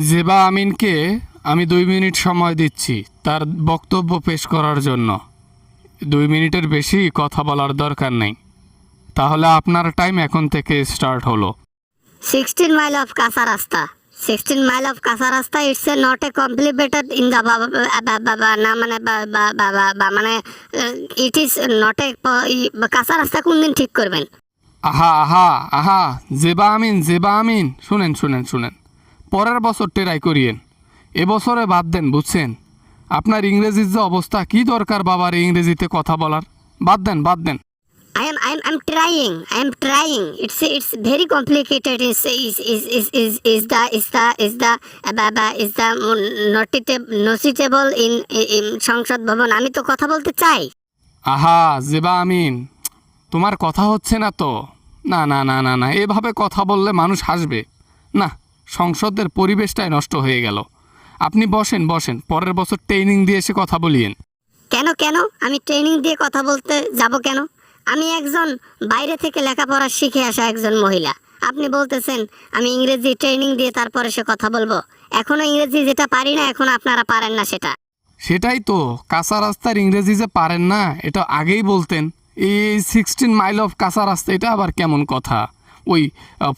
জেবা আমিনকে আমি 2 মিনিট সময় দিচ্ছি তার বক্তব্য পেশ করার জন্য। 2 মিনিটের বেশি কথা বলার দরকার নেই। তাহলে আপনার টাইম এখন থেকে স্টার্ট হলো। 16 mile of Casa Rasta. 16 mile of Casa Rasta. It's not a complicated in the মানে it is not a Casa Rasta কোন দিন ঠিক করবেন? আহা আহা আহা জেবা আমিন শুনেন পরের বছর ট্রাই করিয়েন, এবছরে বাদ দেন, বুঝছেন? আপনার ইংরেজির যে অবস্থা, কি দরকার বাবার ইংরেজিতে কথা বলার? বাদ দেন। I'm trying. It's very complicated. Is the noticeable in সংসদ ভবন? আমি তো কথা বলতে চাই। আহা জেবা আমিন, তোমার কথা হচ্ছে না তো। না, এভাবে কথা বললে মানুষ হাসবে না। সংসদের পরিবেশটাই নষ্ট হয়ে গেল। আপনি বসেন, পরের বছর ট্রেনিং দিয়ে এসে কথা বলিয়েন। কেন আমি ট্রেনিং দিয়ে কথা বলতে যাব কেন? আমি একজন বাইরে থেকে লেখাপড়া শিখে আসা একজন মহিলা। আপনি বলতেছেন আমি ইংরেজি ট্রেনিং দিয়ে তারপরে সে কথা বলবো। এখনো ইংরেজি যেটা পারি না, এখন আপনারা পারেন না সেটা। সেটাই তো, কাঁচা রাস্তার ইংরেজি যে পারেন না এটা আগেই বলতেন। এই 16 মাইল অফ কাঁচা রাস্তা, এটা আবার কেমন কথা? ওই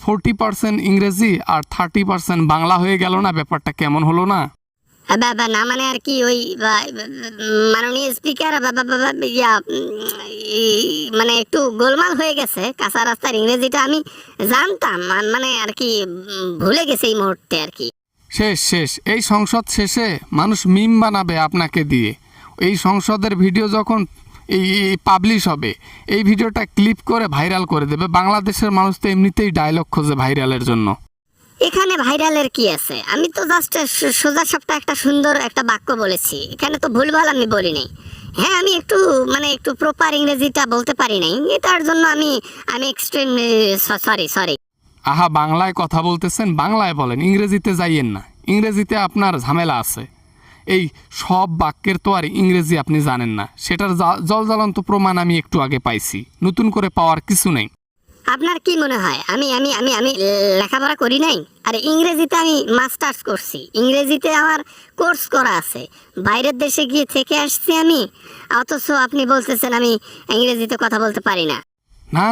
40% ইংরেজি আর 30% বাংলা হয়ে গেল না? ব্যাপারটা কেমন হলো না? না মানে আর কি, ওই মাননীয় স্পিকার মানে একটু গোলমাল হয়ে গেছে। কাঁচা রাস্তার ইংরেজিটা আমি জানতাম, মানে আর কি ভুলে গেছে এই মুহূর্তে আর কি। শেষ এই সংসদ শেষে মানুষ মিম বানাবে আপনাকে দিয়ে। এই সংসদের ভিডিও যখন এই পাবলিশ হবে, এই ভিডিওটা ক্লিপ করে ভাইরাল করে দেবে। বাংলাদেশের মানুষ তো এমনিতেই ডায়লগ খোঁজে ভাইরালের জন্য। এখানে ভাইরালের কি আছে? আমি তো জাস্ট সোজা সাপটা একটা সুন্দর একটা বাক্য বলেছি। এখানে তো ভুলভাল আমি বলি নাই। হ্যাঁ, আমি একটু প্রপার ইংরেজিটা বলতে পারি নাই, এটার জন্য আমি এক্সট্রিম সরি। আহা, বাংলায় কথা বলতেছেন, বাংলায় বলেন, ইংরেজিতে যাইয়েন না। ইংরেজিতে আপনার ঝামেলা আছে। এই সব বাক্যের তো আর ইংরেজি আপনি জানেন না, সেটার জলজ্বলন্ত প্রমাণ আমি একটু আগে পাইছি। নতুন করে পাওয়ার কিছু নেই। আপনার কি মনে হয় আমি লেখাপড়া করি নাই? আর ইংরেজিতে আমি মাস্টার্স করছি, ইংরেজিতে আমার কোর্স করা আছে, বাইরের দেশে গিয়ে থেকে আসছি আমি, অথচ আপনি বলতেছেন আমি ইংরেজিতে কথা বলতে পারি না।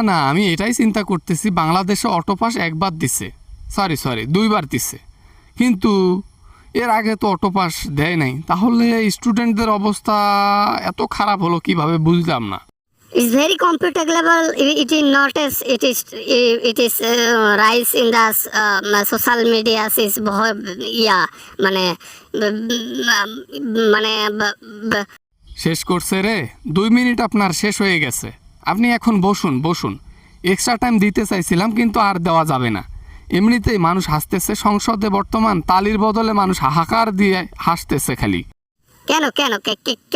না, আমি এটাই চিন্তা করতেছি, বাংলাদেশে অটোপাস একবার দিছে, সরি 2বার দিছে, কিন্তু এর আগে তো অটোপাস দেয় নাই। তাহলে স্টুডেন্টদের অবস্থা এত খারাপ হলো কিভাবে, বুঝলাম না। It's very computable. It is not as it is rise in the social media. Is মানে শেষ করছে রে। 2 মিনিট আপনার শেষ হয়ে গেছে। আপনি এখন বসুন। এক্সট্রা টাইম দিতে চাইছিলাম, কিন্তু আর দেওয়া যাবে না। এমনিতেই মানুষ হাসতেছে। সংসদে বর্তমান তালির বদলে মানুষ হাহাকার দিয়ে হাসতেছে খালি।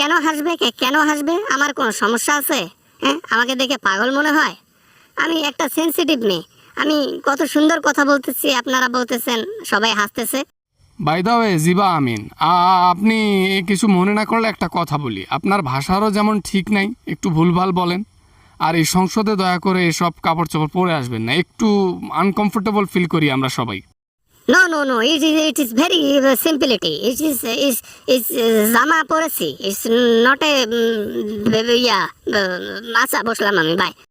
কেন হাসবে? আমার কোনো সমস্যা আছে? হ্যাঁ, আমাকে দেখে পাগল মনে হয়? আমি একটা সেনসিটিভ মেয়ে, আমি কত সুন্দর কথা বলতেছি, আপনারা বলতেছেন সবাই হাসতেছে। বাই দ্য ওয়ে জিবা আমিন, আপনি কিছু মনে না করলে একটা কথা বলি। আপনার ভাষারও যেমন ঠিক নাই, একটু ভুলভাল বলেন। আর এই সংসদে দয়া করে এসব কাপড় চোপড় পরে আসবেন না, একটু আনকমফোর্টেবল ফিল করি আমরা সবাই। No. It is very simplicity. It is জামা পরেছি. It's not a আচ্ছা, বসলাম আমি, বাই।